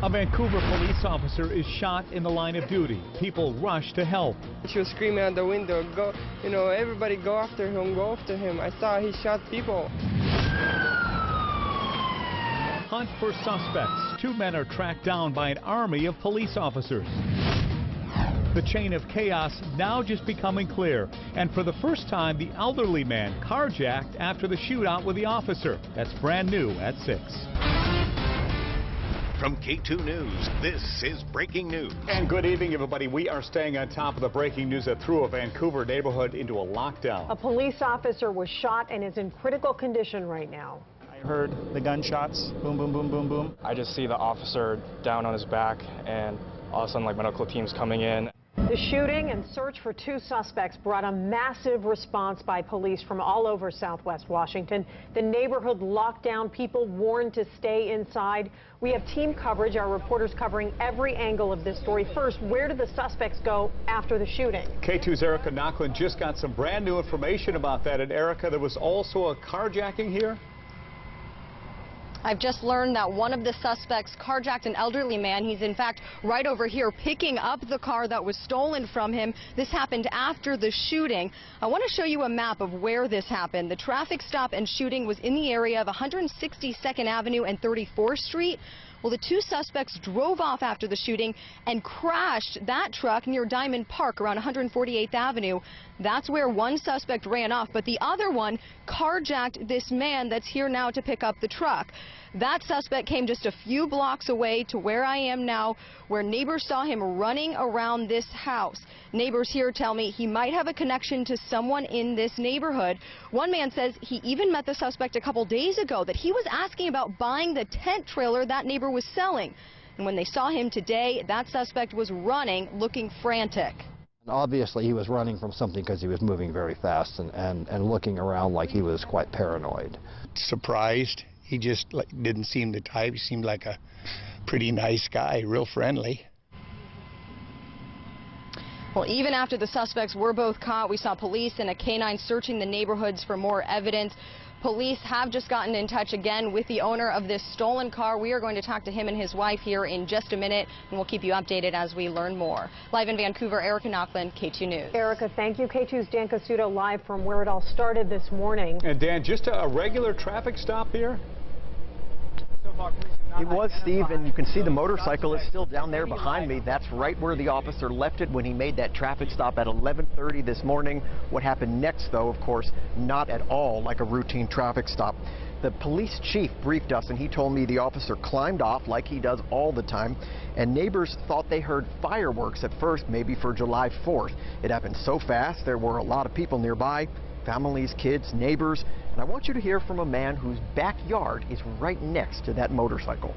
A Vancouver police officer is shot in the line of duty. People rush to help. She was screaming out the window, go, everybody go after him, go after him. I saw he shot people. Hunt for suspects. Two men are tracked down by an army of police officers. The chain of chaos now just becoming clear. And for the first time, the elderly man carjacked after the shootout with the officer. That's brand new at 6. From K2 News, this is Breaking News. And good evening, everybody. We are staying on top of the breaking news that threw a Vancouver neighborhood into a lockdown. A police officer was shot and is in critical condition right now. I heard the gunshots, boom, boom, boom, boom, boom. I just see the officer down on his back, and all of a sudden, medical teams coming in. The shooting and search for two suspects brought a massive response by police from all over Southwest Washington. The neighborhood locked down, people warned to stay inside. We have team coverage, our reporters covering every angle of this story. First, where did the suspects go after the shooting? K2's Erica Knocklin just got some brand new information about that. And Erica, there was also a carjacking here? I've just learned that one of the suspects carjacked an elderly man. He's in fact right over here picking up the car that was stolen from him. This happened after the shooting. I want to show you a map of where this happened. The traffic stop and shooting was in the area of 162nd Avenue and 34th Street. Well, the two suspects drove off after the shooting and crashed that truck near Diamond Park around 148th Avenue. That's where one suspect ran off, but the other one carjacked this man that's here now to pick up the truck. That suspect came just a few blocks away to where I am now, where neighbors saw him running around this house. Neighbors here tell me he might have a connection to someone in this neighborhood. One man says he even met the suspect a couple days ago, that he was asking about buying the tent trailer that neighbor was selling. And when they saw him today, that suspect was running, looking frantic. Obviously, he was running from something because he was moving very fast and looking around like he was quite paranoid. Surprised. He just didn't seem the type. He seemed like a pretty nice guy, real friendly. Well, even after the suspects were both caught, we saw police and a canine searching the neighborhoods for more evidence. Police have just gotten in touch again with the owner of this stolen car. We are going to talk to him and his wife here in just a minute, and we'll keep you updated as we learn more. Live in Vancouver, Erica Knocklin, K2 News. Erica, thank you. K2's Dan Casuto live from where it all started this morning. And Dan, just a regular traffic stop here? It was, Steve, and you can see the motorcycle is still down there behind me. That's right where the officer left it when he made that traffic stop at 11:30 this morning. What happened next, though, of course, not at all like a routine traffic stop. The police chief briefed us, and he told me the officer climbed off like he does all the time, and neighbors thought they heard fireworks at first, maybe for July 4th. It happened so fast, there were a lot of people nearby. Families, kids, neighbors, and I want you to hear from a man whose backyard is right next to that motorcycle.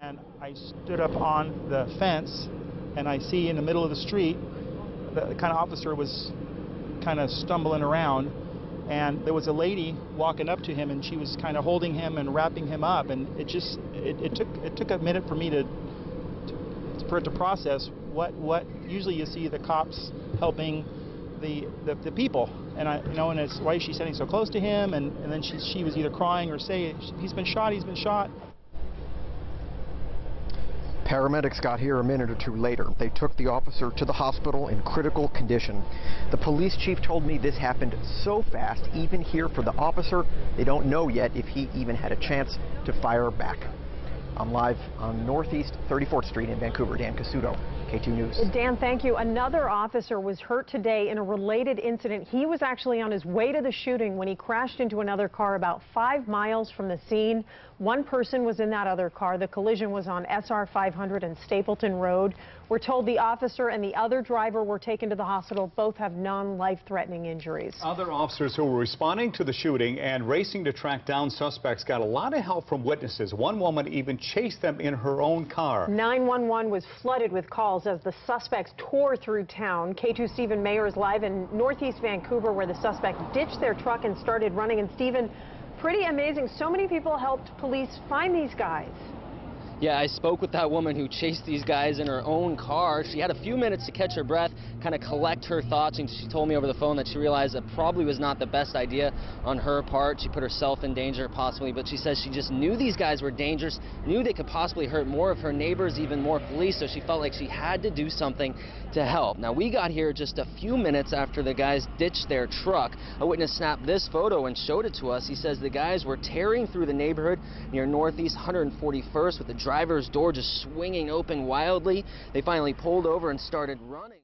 And I stood up on the fence, and I see in the middle of the street, the kind of officer was kind of stumbling around, and there was a lady walking up to him, and she was kind of holding him and wrapping him up, and it took a minute for me for it to process what usually you see the cops helping the people, and and it's why is she sitting so close to him, and then she was either crying or saying he's been shot. Paramedics got here a minute or two later. They took the officer to the hospital in critical condition. The police chief told me this happened so fast, even here for the officer, they don't know yet if he even had a chance to fire back. I'm live on Northeast 34th Street in Vancouver. Dan Casuto, K2 News. Dan, thank you. Another officer was hurt today in a related incident. He was actually on his way to the shooting when he crashed into another car about 5 miles from the scene. One person was in that other car. The collision was on SR 500 and Stapleton Road. We're told the officer and the other driver were taken to the hospital. Both have non-life-threatening injuries. Other officers who were responding to the shooting and racing to track down suspects got a lot of help from witnesses. One woman even chased them in her own car. 911 was flooded with calls as the suspects tore through town. K2 Stephen Mayer is live in Northeast Vancouver, where the suspect ditched their truck and started running. And Stephen, pretty amazing. So many people helped police find these guys. Yeah, I spoke with that woman who chased these guys in her own car. She had a few minutes to catch her breath, kind of collect her thoughts, and she told me over the phone that she realized that probably was not the best idea on her part. She put herself in danger possibly, but she says she just knew these guys were dangerous, knew they could possibly hurt more of her neighbors, even more police, so she felt like she had to do something to help. Now, we got here just a few minutes after the guys ditched their truck. A witness snapped this photo and showed it to us. He says the guys were tearing through the neighborhood near Northeast 141st with the driver's door just swinging open wildly. They finally pulled over and started running.